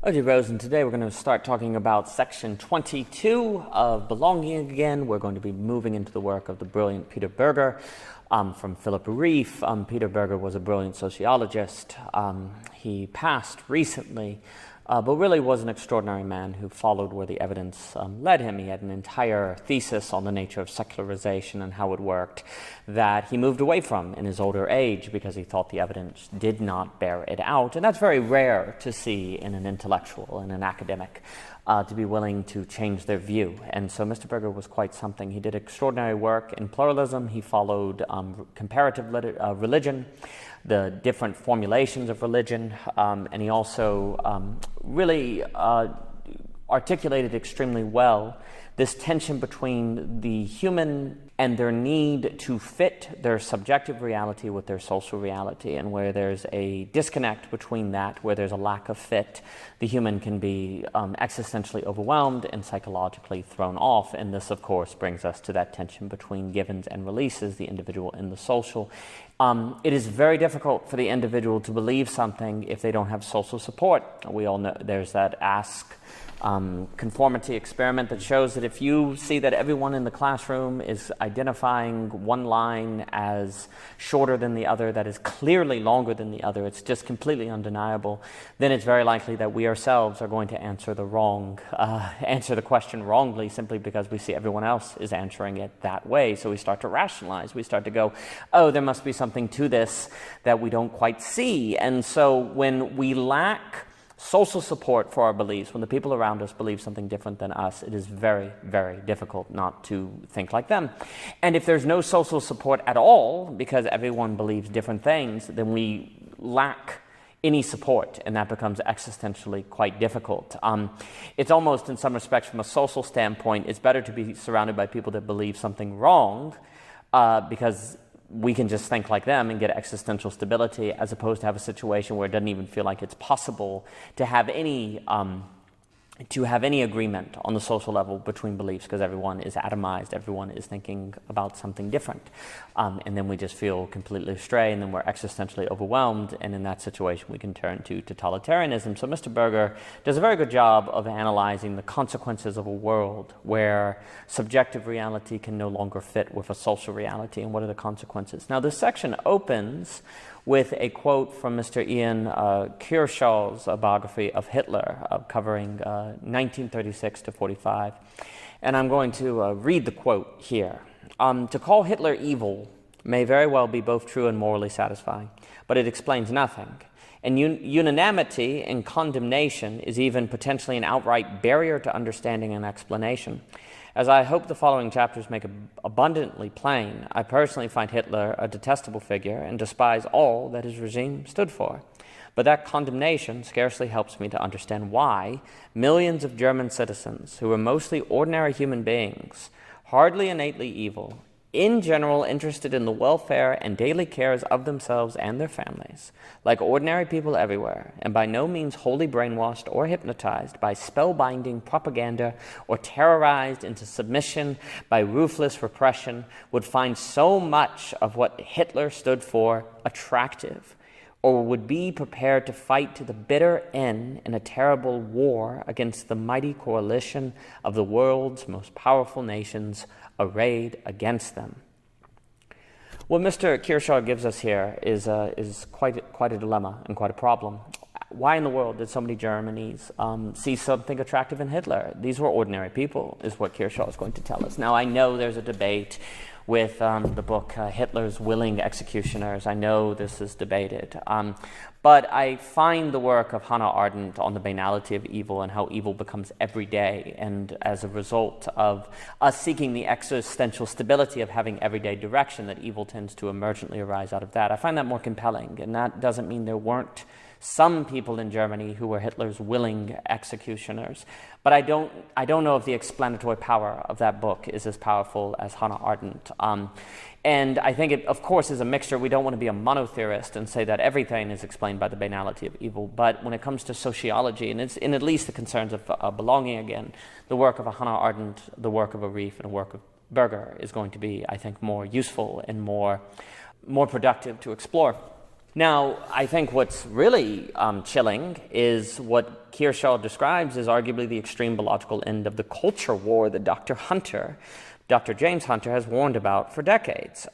Okay, Rose, and today we're going to start talking about section 22 of Belonging Again. We're going to be moving into the work of the brilliant Peter Berger from Philip Rieff. Peter Berger was a brilliant sociologist. He passed recently, but really was an extraordinary man who followed where the evidence led him. He had an entire thesis on the nature of secularization and how it worked that he moved away from in his older age because he thought the evidence did not bear it out. And that's very rare to see in an intellectual and an academic, to be willing to change their view. And so Mr. Berger was quite something. He did extraordinary work in pluralism. He followed comparative religion, the different formulations of religion, and he also really articulated extremely well this tension between the human and their need to fit their subjective reality with their social reality, and where there's a disconnect between that, where there's a lack of fit, the human can be existentially overwhelmed and psychologically thrown off. And this, of course, brings us to that tension between givens and releases, the individual and the social. It is very difficult for the individual to believe something if they don't have social support. We all know there's that conformity experiment that shows that if you see that everyone in the classroom is identifying one line as shorter than the other, that is clearly longer than the other, it's just completely undeniable, then it's very likely that we ourselves are going to answer the question wrongly simply because we see everyone else is answering it that way. So we start to rationalize. We start to go, oh, there must be something to this that we don't quite see. And so when we lack social support for our beliefs, when the people around us believe something different than us, it is very, very difficult not to think like them. And if there's no social support at all, because everyone believes different things, then we lack any support, and that becomes existentially quite difficult. It's almost, in some respects, from a social standpoint, it's better to be surrounded by people that believe something wrong, because we can just think like them and get existential stability, as opposed to have a situation where it doesn't even feel like it's possible to have any agreement on the social level between beliefs, because everyone is atomized, everyone is thinking about something different. And then we just feel completely astray, and then we're existentially overwhelmed, and in that situation we can turn to totalitarianism. So Mr. Berger does a very good job of analyzing the consequences of a world where subjective reality can no longer fit with a social reality, and what are the consequences. Now, this section opens with a quote from Mr. Ian Kershaw's biography of Hitler, covering 1936 to 45. And I'm going to read the quote here. To call Hitler evil may very well be both true and morally satisfying, but it explains nothing. And unanimity in condemnation is even potentially an outright barrier to understanding and explanation. As I hope the following chapters make abundantly plain, I personally find Hitler a detestable figure and despise all that his regime stood for. But that condemnation scarcely helps me to understand why millions of German citizens, who were mostly ordinary human beings, hardly innately evil, in general interested in the welfare and daily cares of themselves and their families, like ordinary people everywhere, and by no means wholly brainwashed or hypnotized by spellbinding propaganda or terrorized into submission by ruthless repression, would find so much of what Hitler stood for attractive, or would be prepared to fight to the bitter end in a terrible war against the mighty coalition of the world's most powerful nations arrayed against them. What Mr. Kershaw gives us here is quite a dilemma and quite a problem. Why in the world did so many Germans see something attractive in Hitler? These were ordinary people, is what Kershaw is going to tell us. Now, I know there's a debate with the book Hitler's Willing Executioners. I know this is debated. But I find the work of Hannah Arendt on the banality of evil and how evil becomes everyday, and as a result of us seeking the existential stability of having everyday direction, that evil tends to emergently arise out of that. I find that more compelling, and that doesn't mean there weren't some people in Germany who were Hitler's willing executioners. But I don't know if the explanatory power of that book is as powerful as Hannah Arendt. And I think it, of course, is a mixture. We don't want to be a monotheorist and say that everything is explained by the banality of evil. But when it comes to sociology, and it's in at least the concerns of belonging again, the work of a Hannah Arendt, the work of a Rieff, and the work of Berger is going to be, I think, more useful and more productive to explore. Now, I think what's really chilling is what Kershaw describes as arguably the extreme biological end of the culture war that Dr. James Hunter has warned about for decades.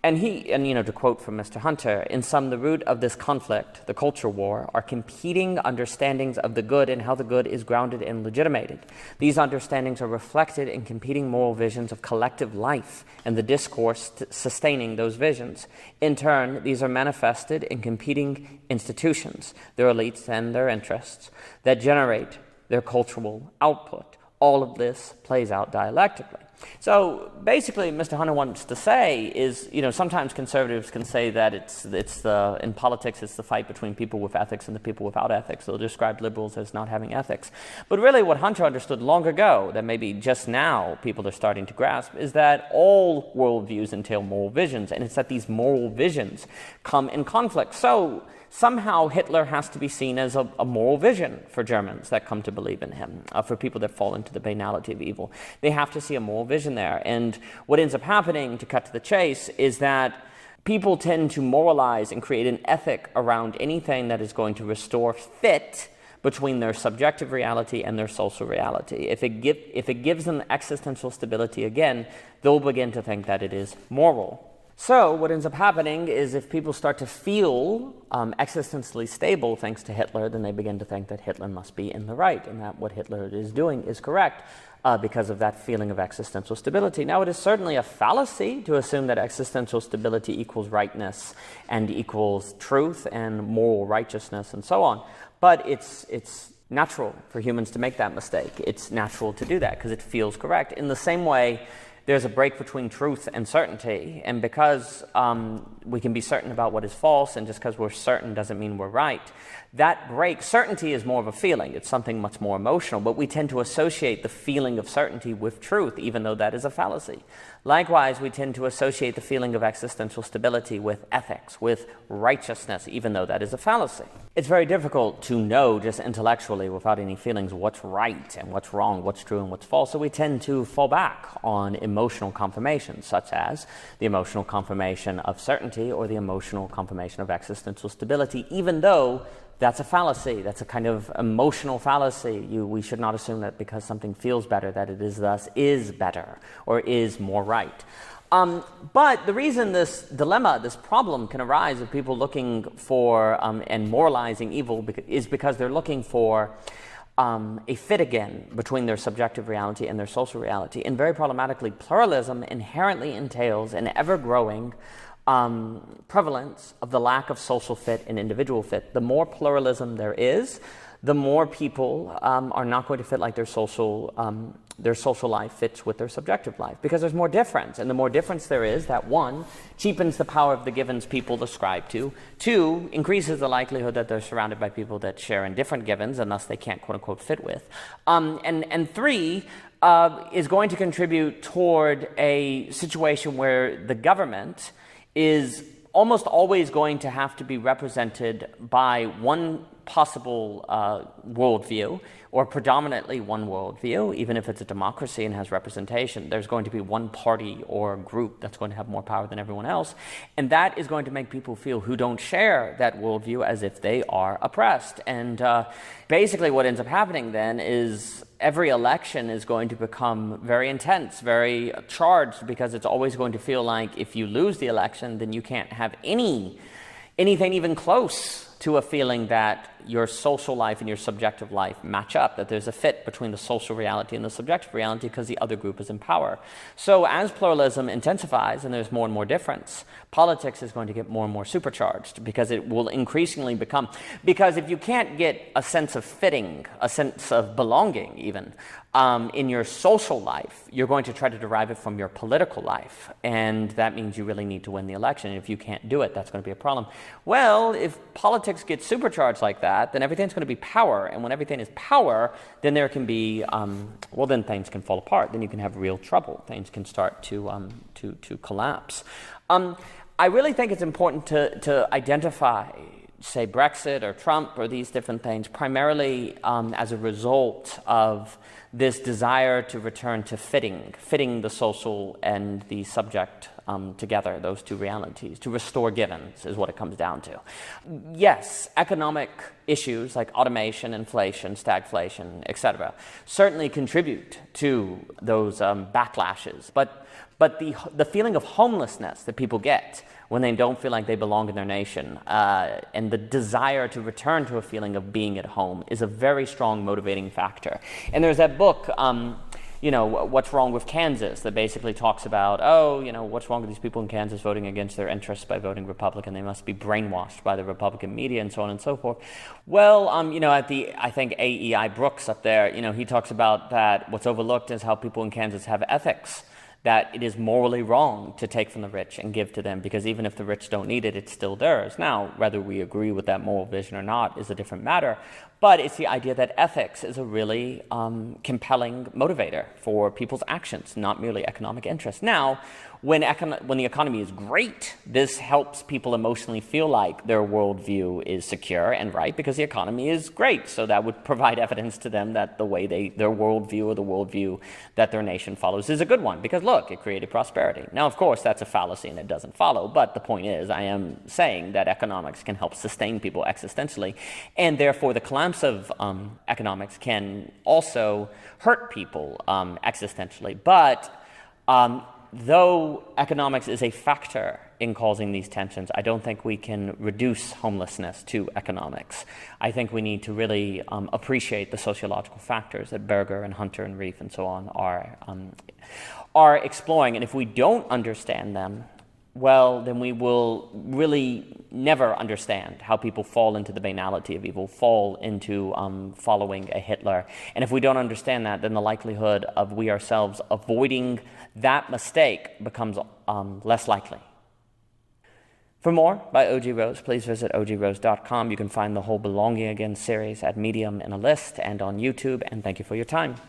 And to quote from Mr. Hunter, in sum, the root of this conflict, the culture war, are competing understandings of the good and how the good is grounded and legitimated. These understandings are reflected in competing moral visions of collective life and the discourse sustaining those visions. In turn, these are manifested in competing institutions, their elites and their interests, that generate their cultural output. All of this plays out dialectically. So basically, Mr. Hunter wants to say is, sometimes conservatives can say that in politics, it's the fight between people with ethics and the people without ethics. They'll describe liberals as not having ethics. But really what Hunter understood long ago, that maybe just now people are starting to grasp, is that all worldviews entail moral visions, and it's that these moral visions come in conflict. So somehow Hitler has to be seen as a moral vision for Germans that come to believe in him, for people that fall into the banality of evil. They have to see a moral vision there. And what ends up happening, to cut to the chase, is that people tend to moralize and create an ethic around anything that is going to restore fit between their subjective reality and their social reality. If it gives them existential stability again, they'll begin to think that it is moral. So what ends up happening is if people start to feel existentially stable thanks to Hitler, then they begin to think that Hitler must be in the right and that what Hitler is doing is correct because of that feeling of existential stability. Now, it is certainly a fallacy to assume that existential stability equals rightness and equals truth and moral righteousness and so on. But it's natural for humans to make that mistake. It's natural to do that because it feels correct. In the same way, there's a break between truth and certainty, and because we can be certain about what is false, and just because we're certain doesn't mean we're right, that break, certainty is more of a feeling. It's something much more emotional, but we tend to associate the feeling of certainty with truth, even though that is a fallacy. Likewise, we tend to associate the feeling of existential stability with ethics, with righteousness, even though that is a fallacy. It's very difficult to know just intellectually without any feelings what's right and what's wrong, what's true and what's false, so we tend to fall back on emotional confirmations, such as the emotional confirmation of certainty or the emotional confirmation of existential stability, even though that's a fallacy. That's a kind of emotional fallacy. We should not assume that because something feels better that it is thus is better or is more right. But the reason this dilemma, this problem can arise of people looking for and moralizing evil is because they're looking for a fit again between their subjective reality and their social reality. And very problematically, pluralism inherently entails an ever-growing prevalence of the lack of social fit and individual fit. The more pluralism there is, the more people are not going to fit like their social life fits with their subjective life, because there's more difference. And the more difference there is, that one, cheapens the power of the givens people ascribe to, two, increases the likelihood that they're surrounded by people that share in different givens and thus they can't quote-unquote fit with. And three, is going to contribute toward a situation where the government is almost always going to have to be represented by one possible worldview, or predominantly one worldview. Even if it's a democracy and has representation, there's going to be one party or group that's going to have more power than everyone else, and that is going to make people feel who don't share that worldview as if they are oppressed. And basically what ends up happening then is every election is going to become very intense, very charged, because it's always going to feel like if you lose the election, then you can't have anything even close to a feeling that your social life and your subjective life match up, that there's a fit between the social reality and the subjective reality because the other group is in power. So as pluralism intensifies and there's more and more difference, politics is going to get more and more supercharged, because it will increasingly become, because if you can't get a sense of fitting, a sense of belonging even, in your social life, you're going to try to derive it from your political life, and that means you really need to win the election. And if you can't do it, that's going to be a problem. Well, if politics gets supercharged like that, then everything's going to be power, and when everything is power, then there can be, then things can fall apart. Then you can have real trouble. Things can start to collapse. I really think it's important to identify, say, Brexit or Trump or these different things, primarily as a result of this desire to return to fitting the social and the subject together, those two realities. To restore givens is what it comes down to. Yes, economic issues like automation, inflation, stagflation, etc., certainly contribute to those backlashes. But the feeling of homelessness that people get when they don't feel like they belong in their nation, and the desire to return to a feeling of being at home is a very strong motivating factor. And there's that book, What's Wrong with Kansas, that basically talks about, what's wrong with these people in Kansas voting against their interests by voting Republican? They must be brainwashed by the Republican media and so on and so forth. Well, I think AEI Brooks up there, he talks about that what's overlooked is how people in Kansas have ethics, that it is morally wrong to take from the rich and give to them, because even if the rich don't need it, it's still theirs. Now, whether we agree with that moral vision or not is a different matter, but it's the idea that ethics is a really compelling motivator for people's actions, not merely economic interest. Now, when the economy is great, this helps people emotionally feel like their worldview is secure and right because the economy is great. So that would provide evidence to them that the way their worldview or the worldview that their nation follows is a good one, because look, it created prosperity. Now, of course, that's a fallacy and it doesn't follow, but the point is, I am saying that economics can help sustain people existentially, and therefore the collapse of economics can also hurt people existentially. But though economics is a factor in causing these tensions, I don't think we can reduce homelessness to economics. I think we need to really appreciate the sociological factors that Berger and Hunter and Rieff and so on are exploring. And if we don't understand them, well, then we will really never understand how people fall into the banality of evil, fall into following a Hitler. And if we don't understand that, then the likelihood of we ourselves avoiding that mistake becomes less likely. For more by O.G. Rose, please visit ogrose.com. You can find the whole Belonging Again series at Medium in a list and on YouTube. And thank you for your time.